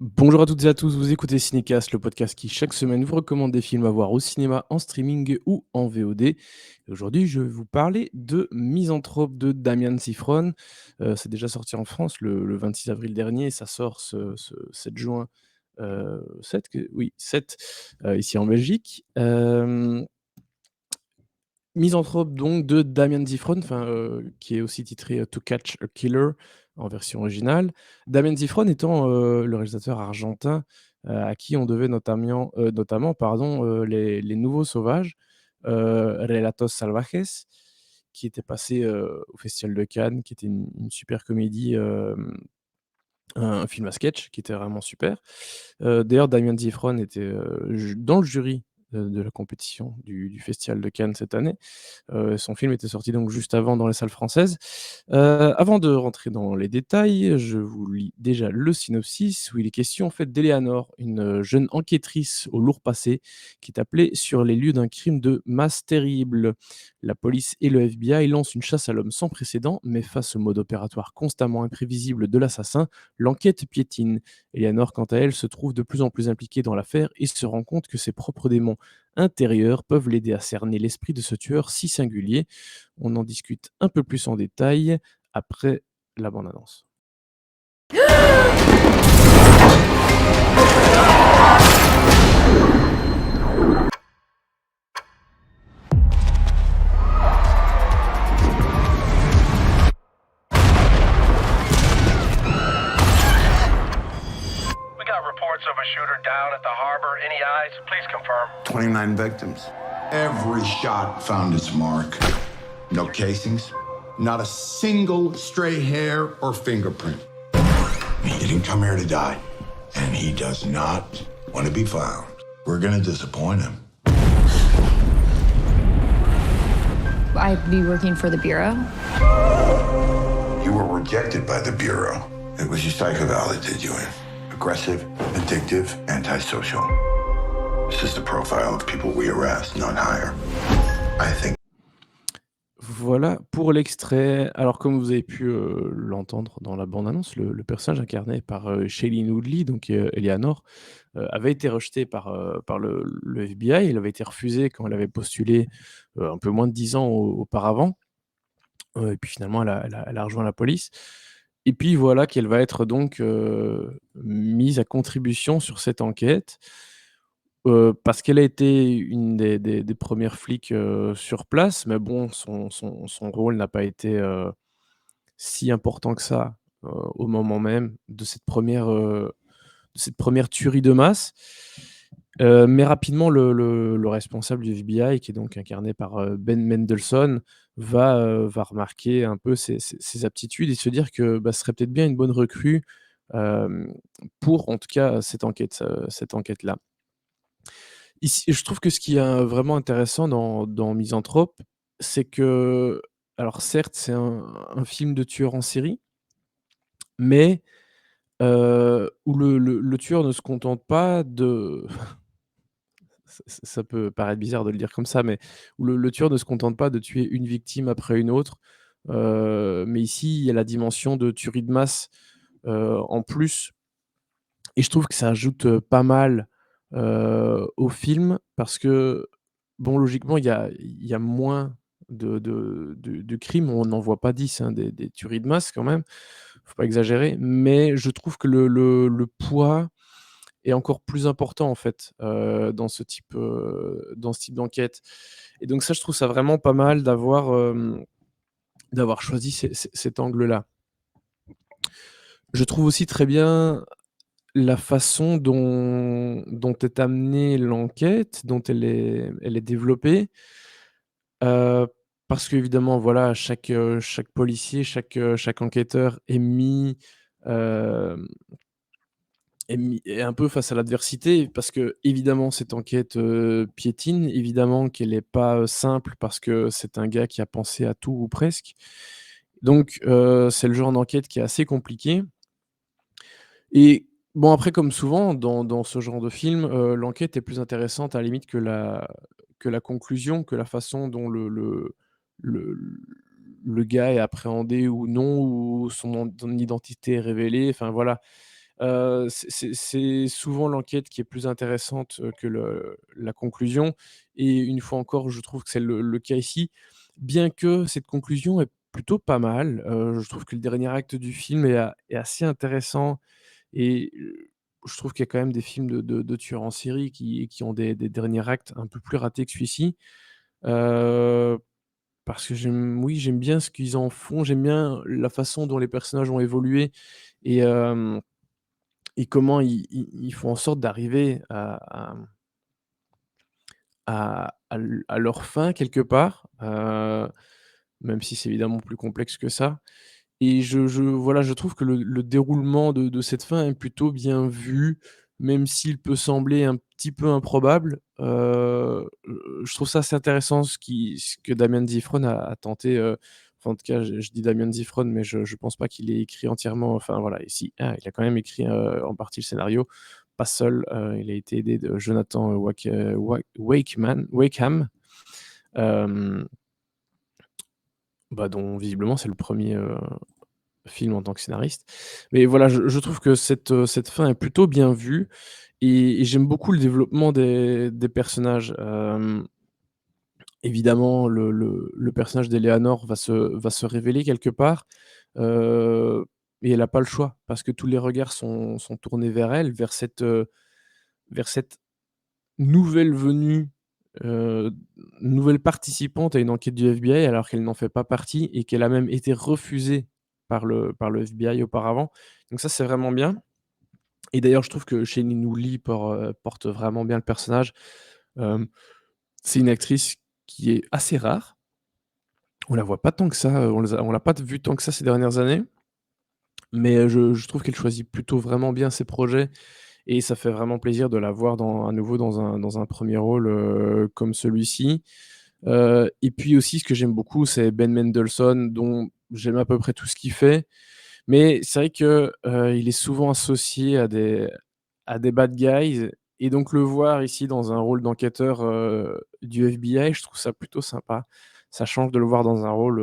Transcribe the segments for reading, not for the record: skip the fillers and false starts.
Bonjour à toutes et à tous, vous écoutez Cinécast, le podcast qui chaque semaine vous recommande des films à voir au cinéma, en streaming ou en VOD. Et aujourd'hui, je vais vous parler de Misanthrope de Damian Sifron. C'est déjà sorti en France le 26 avril dernier et ça sort ce 7 juin, 7, oui, 7 ici en Belgique. Misanthrope donc de Damian Zifron, qui est aussi titré, To Catch a Killer en version originale. Damian Zifron étant, le réalisateur argentin, à qui on devait notamment Les Nouveaux Sauvages, Relatos Salvajes, qui était passé, au Festival de Cannes, qui était une super comédie, un film à sketch qui était vraiment super. D'ailleurs, Damien Zifron était, ju dans le jury, de la compétition du Festival de Cannes cette année. Son film était sorti donc juste avant dans les salles françaises. Avant de rentrer dans les détails, je vous lis déjà le synopsis où il est question en fait d'Eleanor, une, jeune enquêtrice au lourd passé qui est appelée sur les lieux d'un crime de masse terrible. La police et le FBI lancent une chasse à l'homme sans précédent, mais face au mode opératoire constamment imprévisible de l'assassin, l'enquête piétine. Eleanor, quant à elle, se trouve de plus en plus impliquée dans l'affaire et se rend compte que ses propres démons intérieurs peuvent l'aider à cerner l'esprit de ce tueur si singulier. On en discute un peu plus en détail après la bande-annonce. We got reports of a shooter down at the harbor. Any eyes? Please confirm. 29 victims. Every shot found its mark. No casings, not a single stray hair or fingerprint. He didn't come here to die, and he does not want to be found. We're gonna disappoint him. I'd be working for the Bureau. You were rejected by the Bureau. It was your psychoval that did you in. Aggressive, addictive, antisocial. This is the profile of people we arrest, not hire. I think Voilà pour l'extrait. Alors comme vous avez pu, l'entendre dans la bande-annonce, le personnage incarné par, Shailene Woodley, donc Eleanor, avait été rejeté par le FBI. Elle avait été refusée quand elle avait postulé, un peu moins de 10 ans auparavant. Et puis finalement elle a rejoint la police. Et puis voilà qu'elle va être donc, mise à contribution sur cette enquête, parce qu'elle a été une des 1res flics, sur place. Mais bon, son rôle n'a pas été, si important que ça, au moment même de cette première tuerie de masse. Mais rapidement le responsable du FBI, qui est donc incarné par, Ben Mendelsohn, va remarquer un peu ses aptitudes et se dire que, bah, ce serait peut-être bien une bonne recrue, hem, pour en tout cas cette enquête-là. Ici, je trouve que ce qui est, vraiment intéressant dans Misanthrope, c'est que alors certes, c'est un film de tueur en série, mais où le tueur ne se contente pas de ça peut paraître bizarre de le dire comme ça, mais où le tueur ne se contente pas de tuer une victime après une autre, mais ici, il y a la dimension de tuerie de masse, en plus. Et je trouve que ça ajoute, pas mal, au film parce que, bon, logiquement, il y a moins de crimes. On n'en voit pas 10, hein, des tueries de masse quand même, faut pas exagérer. Mais je trouve que le poids est encore plus important, en fait, dans ce type d'enquête. Et donc ça, je trouve ça vraiment pas mal d'avoir choisi cet angle-là. Je trouve aussi très bien la façon dont est amenée l'enquête, dont elle est développée, heu, parce qu'évidemment, voilà, chaque policier, chaque enquêteur hem, est un peu face à l'adversité parce qu'évidemment cette enquête, piétine, évidemment qu'elle est pas, simple parce que c'est un gars qui a pensé à tout ou presque. Donc c'est le genre d'enquête qui est assez compliqué. Et bon, après, comme souvent dans ce genre de film, l'enquête est plus intéressante à la limite que la conclusion, que la façon dont le le gars est appréhendé ou non, ou son identité est révélée, enfin voilà. C'est souvent l'enquête qui est plus intéressante, que la conclusion et une fois encore, je trouve que c'est le cas ici. Bien que cette conclusion est plutôt pas mal, je trouve que le dernier acte du film est assez intéressant et je trouve qu'il y a quand même des films de tueurs en série qui ont des derniers actes un peu plus ratés que celui-ci. Heu, Parce que j'aime bien ce qu'ils en font, j'aime bien la façon dont les personnages ont évolué et et comment ils font en sorte d'arriver à leur fin quelque part, même si c'est évidemment plus complexe que ça. Et voilà, je trouve que le déroulement de cette fin est plutôt bien vu, même s'il peut sembler un petit peu improbable. Je trouve ça assez intéressant ce que Damien Difron a tenté, enfin en tout cas je dis Damien Difron, mais je pense pas qu'il ait écrit entièrement, enfin voilà, et si, il a quand même écrit, en partie le scénario, pas seul, il a été aidé de Jonathan Wakeham, hem, dont visiblement c'est le premier film en tant que scénariste. Mais voilà, je trouve que cette fin est plutôt bien vue et j'aime beaucoup le développement des personnages. Évidemment, le personnage d'Eleanor va se révéler quelque part, heu et elle a pas le choix parce que tous les regards sont tournés vers elle, vers cette nouvelle venue, heu, nouvelle participante à une enquête du FBI alors qu'elle n'en fait pas partie et qu'elle a même été refusée par le FBI auparavant. Donc ça, c'est vraiment bien et d'ailleurs, je trouve que Shailene Woodley porte vraiment bien le personnage. Hem, c'est une actrice qui est assez rare. On la voit pas tant que ça, on l'a pas vue tant que ça ces dernières années, mais je trouve qu'elle choisit plutôt vraiment bien ses projets et ça fait vraiment plaisir de la voir à nouveau dans un 1er rôle, comme celui-ci. Et puis aussi, ce que j'aime beaucoup, c'est Ben Mendelsohn, dont j'aime à peu près tout ce qu'il fait. Mais c'est vrai que, il est souvent associé à des bad guys et donc le voir ici dans un rôle d'enquêteur, du FBI, je trouve ça plutôt sympa. Ça change de le voir dans un rôle,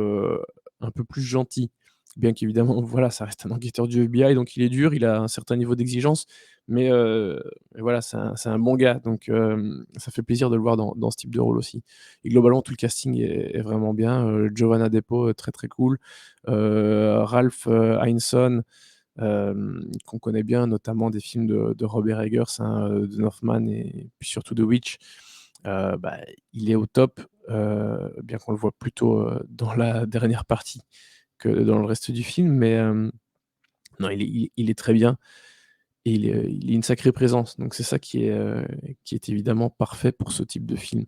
un peu plus gentil. Bien qu'évidemment, voilà, ça reste un enquêteur du FBI, donc il est dur, il a un certain niveau d'exigence, mais voilà, c'est un bon gars, donc ça fait plaisir de le voir dans ce type de rôle aussi et globalement, tout le casting est vraiment bien, Giovanna Depo, très, très cool, Ralph, Ineson, qu'on connaît bien, notamment des films de Robert Eggers, hein, de Northman et puis surtout de Witch. Bah, il est au top, bien qu'on le voit plutôt, dans la dernière partie que dans le reste du film, mais non, il est très bien et il est une sacrée présence, donc c'est ça qui est évidemment parfait pour ce type de film.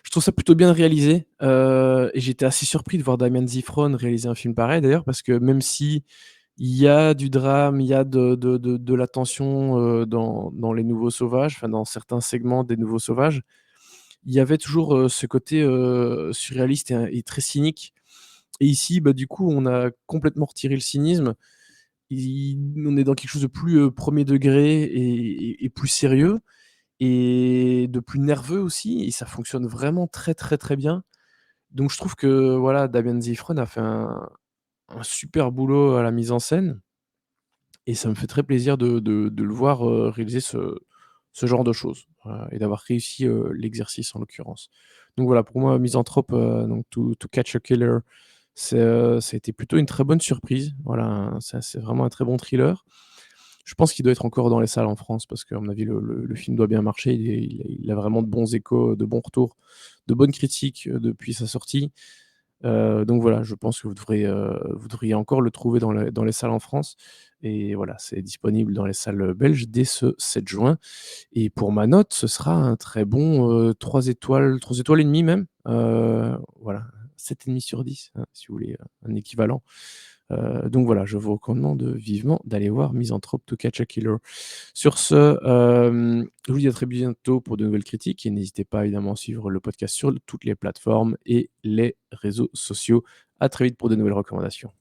Je trouve ça plutôt bien réalisé, et j'étais assez surpris de voir Damien Zifron réaliser un film pareil d'ailleurs, parce que même si il y a du drame, il y a de la tension, dans Les Nouveaux Sauvages, enfin dans certains segments des Nouveaux Sauvages, il y avait toujours, ce côté, surréaliste et très cynique et ici, bah, du coup, on a complètement retiré le cynisme. On est dans quelque chose de plus, 1er degré et plus sérieux et de plus nerveux aussi et ça fonctionne vraiment très, très, très bien. Donc je trouve que, voilà, Damien Zifron a fait un super boulot à la mise en scène et ça me fait très plaisir de le voir, réaliser ce genre de choses, et d'avoir réussi, l'exercice en l'occurrence. Donc voilà, pour moi, Misanthrope, donc To Catch a Killer, ça a été plutôt une très bonne surprise. Voilà, c'est vraiment un très bon thriller. Je pense qu'il doit être encore dans les salles en France parce qu'à mon avis, le film doit bien marcher. Il a vraiment de bons échos, de bons retours, de bonnes critiques, depuis sa sortie. Donc voilà, je pense que vous devriez encore le trouver dans les salles en France et voilà, c'est disponible dans les salles, belges dès ce 7 juin et pour ma note, ce sera un très bon, 3 étoiles, 3 étoiles et demie même, voilà, 7,5/10, hein, si vous voulez, un équivalent. Donc voilà, je vous recommande vivement d'aller voir Misanthrope to Catch a Killer. Sur ce, je vous dis à très bientôt pour de nouvelles critiques et n'hésitez pas évidemment à suivre le podcast sur toutes les plateformes et les réseaux sociaux. À très vite pour de nouvelles recommandations.